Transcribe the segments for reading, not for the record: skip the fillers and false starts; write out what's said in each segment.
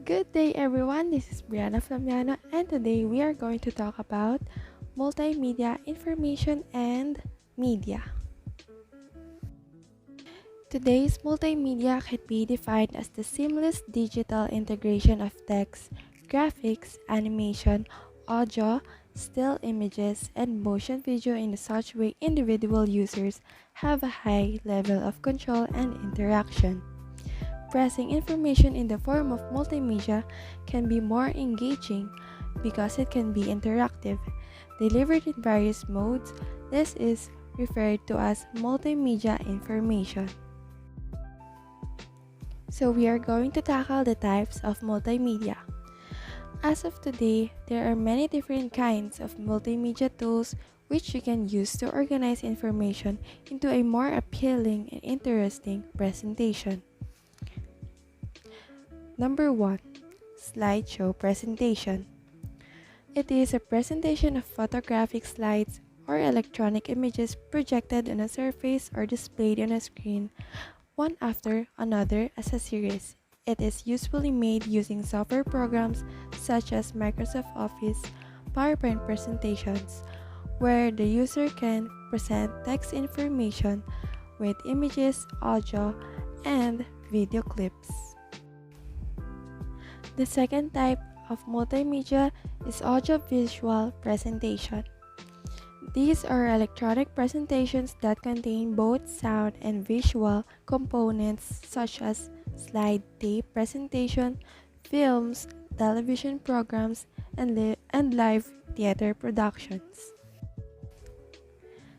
Good day, everyone. This is Brianna Flamiano, and today we are going to talk about multimedia information and media. Today's multimedia can be defined as the seamless digital integration of text, graphics, animation, audio, still images, and motion video in such way individual users have a high level of control and interaction. Pressing information in the form of multimedia can be more engaging because it can be interactive, delivered in various modes. This is referred to as multimedia information. So we are going to tackle the types of multimedia. As of today, there are many different kinds of multimedia tools which you can use to organize information into a more appealing and interesting presentation. Number 1. Slideshow presentation. It is a presentation of photographic slides or electronic images projected on a surface or displayed on a screen, one after another as a series. It is usually made using software programs such as Microsoft Office, PowerPoint presentations, where the user can present text information with images, audio, and video clips. The second type of multimedia is audiovisual presentation. These are electronic presentations that contain both sound and visual components such as slide tape presentation, films, television programs, and live theater productions.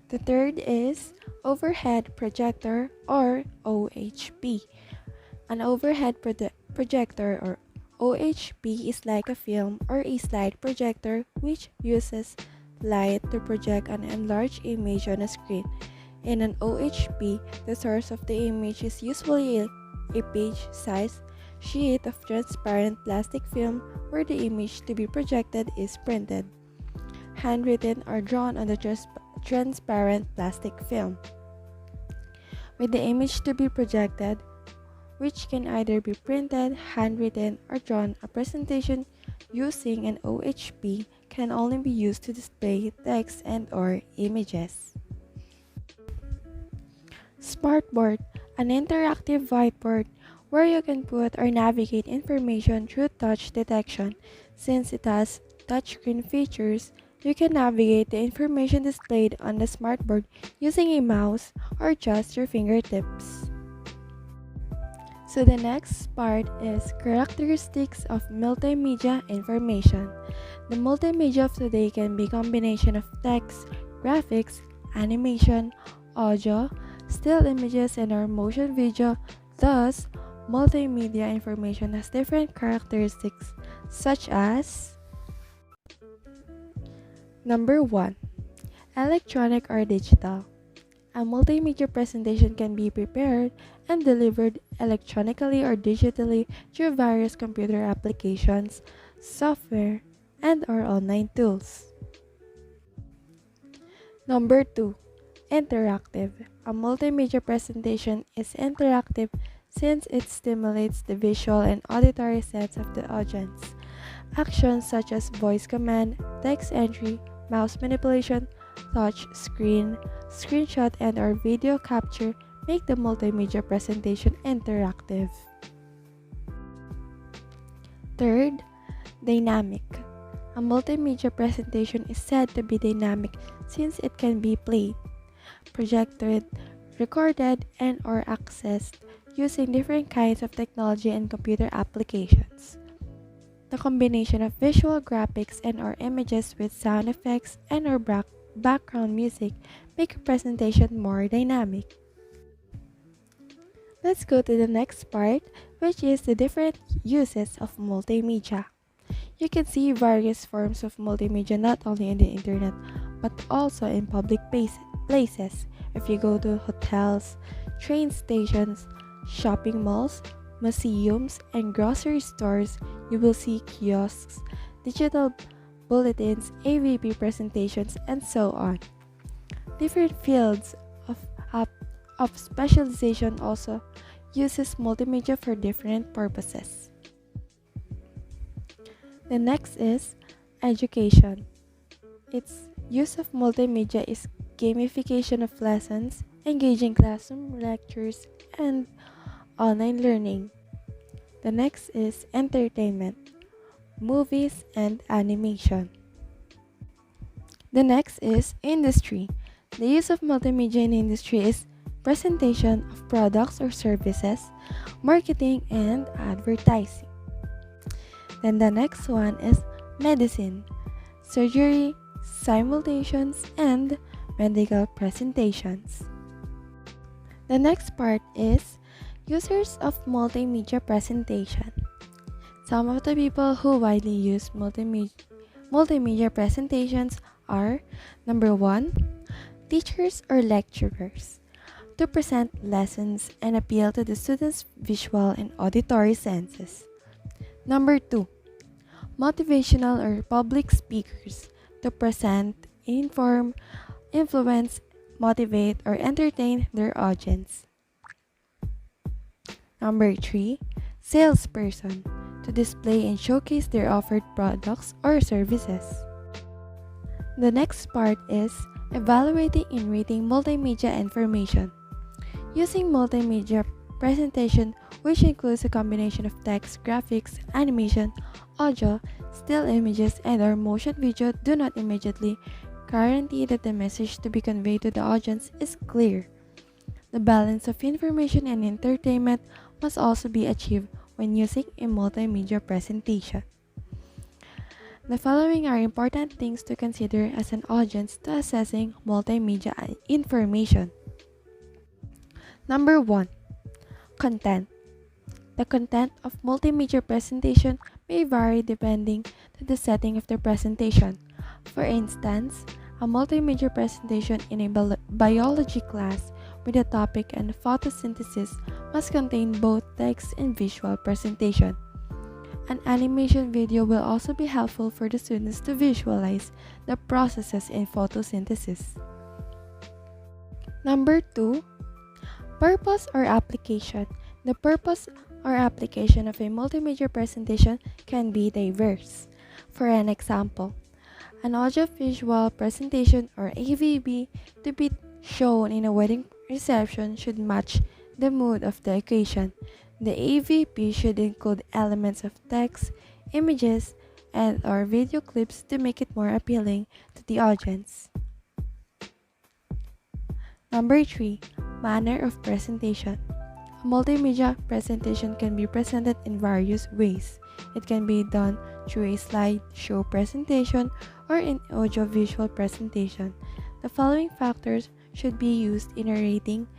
The third is overhead projector or OHP. An overhead projector or OHP is like a film or a slide projector which uses light to project an enlarged image on a screen. In an OHP, the source of the image is usually a page-sized sheet of transparent plastic film where the image to be projected is printed, handwritten, or drawn on the transparent plastic film. With the image to be projected, which can either be printed, handwritten, or drawn, a presentation using an OHP can only be used to display text and/or images. Smartboard, an interactive whiteboard where you can put or navigate information through touch detection. Since it has touchscreen features, you can navigate the information displayed on the smartboard using a mouse or just your fingertips. So the next part is characteristics of multimedia information. The multimedia of today can be a combination of text, graphics, animation, audio, still images, and or motion video. Thus, multimedia information has different characteristics such as Number 1. Electronic or digital. A multimedia presentation can be prepared and delivered electronically or digitally through various computer applications, software, and/or online tools. Number 2. Interactive. A multimedia presentation is interactive since it stimulates the visual and auditory sense of the audience. Actions such as voice command, text entry, mouse manipulation, touch screen, screenshot, and/or video capture make the multimedia presentation interactive. Third, dynamic. A multimedia presentation is said to be dynamic since it can be played, projected, recorded, and/or accessed using different kinds of technology and computer applications. The combination of visual graphics and/or images with sound effects and/or background music make a presentation more dynamic. Let's go to the next part, which is the different uses of multimedia. You can see various forms of multimedia not only in the internet, but also in public places. If you go to hotels, train stations, shopping malls, museums, and grocery stores, you will see kiosks, digital bulletins, AVP presentations, and so on. Different fields of specialization also uses multimedia for different purposes. The next is education. Its use of multimedia is gamification of lessons, engaging classroom lectures, and online learning. The next is entertainment, movies, and animation. The next is industry. The use of multimedia in industry is presentation of products or services, marketing, and advertising. Then the next one is medicine, surgery, simulations, and medical presentations. The next part is users of multimedia presentation. Some of the people who widely use multimedia presentations are: number 1, teachers or lecturers, to present lessons and appeal to the students' visual and auditory senses. Number 2, motivational or public speakers, to present, inform, influence, motivate, or entertain their audience. Number 3, salesperson, to display and showcase their offered products or services. The next part is evaluating and rating multimedia information. Using multimedia presentation, which includes a combination of text, graphics, animation, audio, still images, and/or motion video, do not immediately guarantee that the message to be conveyed to the audience is clear. The balance of information and entertainment must also be achieved when using a multimedia presentation. The following are important things to consider as an audience to assessing multimedia information. Number 1, content. The content of multimedia presentation may vary depending to the setting of the presentation. For instance, a multimedia presentation in a biology class with a topic on photosynthesis must contain both text and visual presentation. An animation video will also be helpful for the students to visualize the processes in photosynthesis. Number 2, purpose or application. The purpose or application of a multimedia presentation can be diverse. For an example, an audiovisual presentation or AVB to be shown in a wedding reception should match the mood of the occasion. The AVP should include elements of text, images, and/or video clips to make it more appealing to the audience. Number 3, manner of presentation. A multimedia presentation can be presented in various ways. It can be done through a slideshow presentation or an audiovisual presentation. The following factors should be used in a rating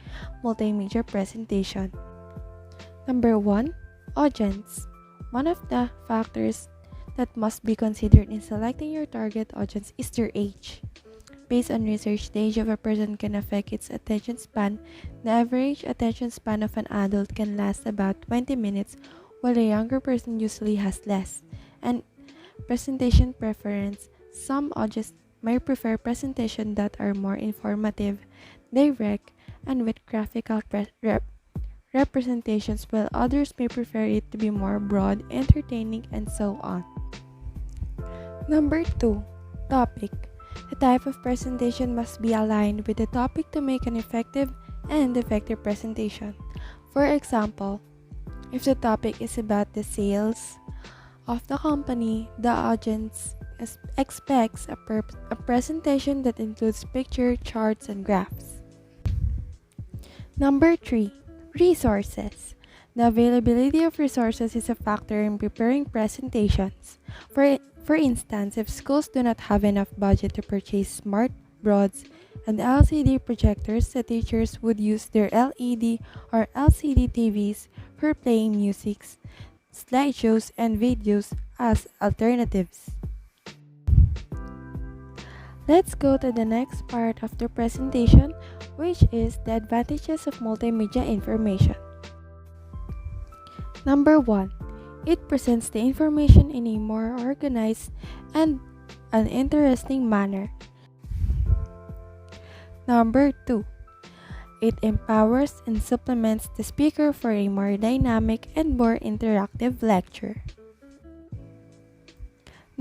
multimedia presentation. Number 1, audience. One of the factors that must be considered in selecting your target audience is their age. Based on research, the age of a person can affect its attention span. The average attention span of an adult can last about 20 minutes, while a younger person usually has less. And presentation preference. Some audiences may prefer presentations that are more informative, direct, and with graphical representations, while others may prefer it to be more broad, entertaining, and so on. Number 2, topic. The type of presentation must be aligned with the topic to make an effective and effective presentation. For example, if the topic is about the sales of the company, the audience expects a presentation that includes picture, charts, and graphs. Number 3, resources. The availability of resources is a factor in preparing presentations. For instance, if schools do not have enough budget to purchase smart boards and LCD projectors, the teachers would use their LED or LCD TVs for playing music, slideshows, and videos as alternatives. Let's go to the next part of the presentation, which is the advantages of multimedia information. Number 1, it presents the information in a more organized and an interesting manner. Number 2, it empowers and supplements the speaker for a more dynamic and more interactive lecture.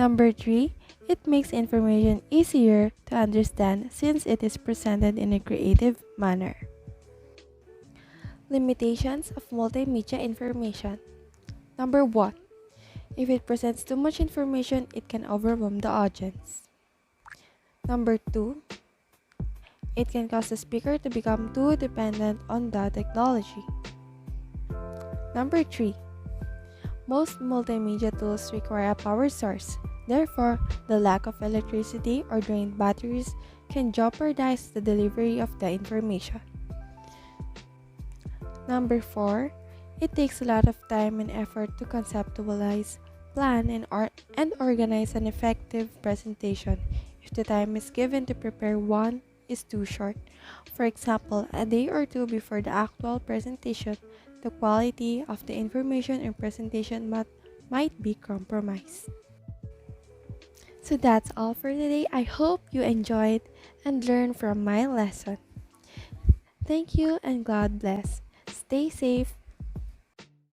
Number 3, it makes information easier to understand since it is presented in a creative manner. Limitations of multimedia information. Number 1, if it presents too much information, it can overwhelm the audience. Number 2, it can cause the speaker to become too dependent on the technology. Number 3, most multimedia tools require a power source. Therefore, the lack of electricity or drained batteries can jeopardize the delivery of the information. Number 4, it takes a lot of time and effort to conceptualize, plan, and organize an effective presentation if the time is given to prepare one is too short. For example, a day or two before the actual presentation, the quality of the information and presentation might be compromised. So that's all for today. I hope you enjoyed and learned from my lesson. Thank you and God bless. Stay safe.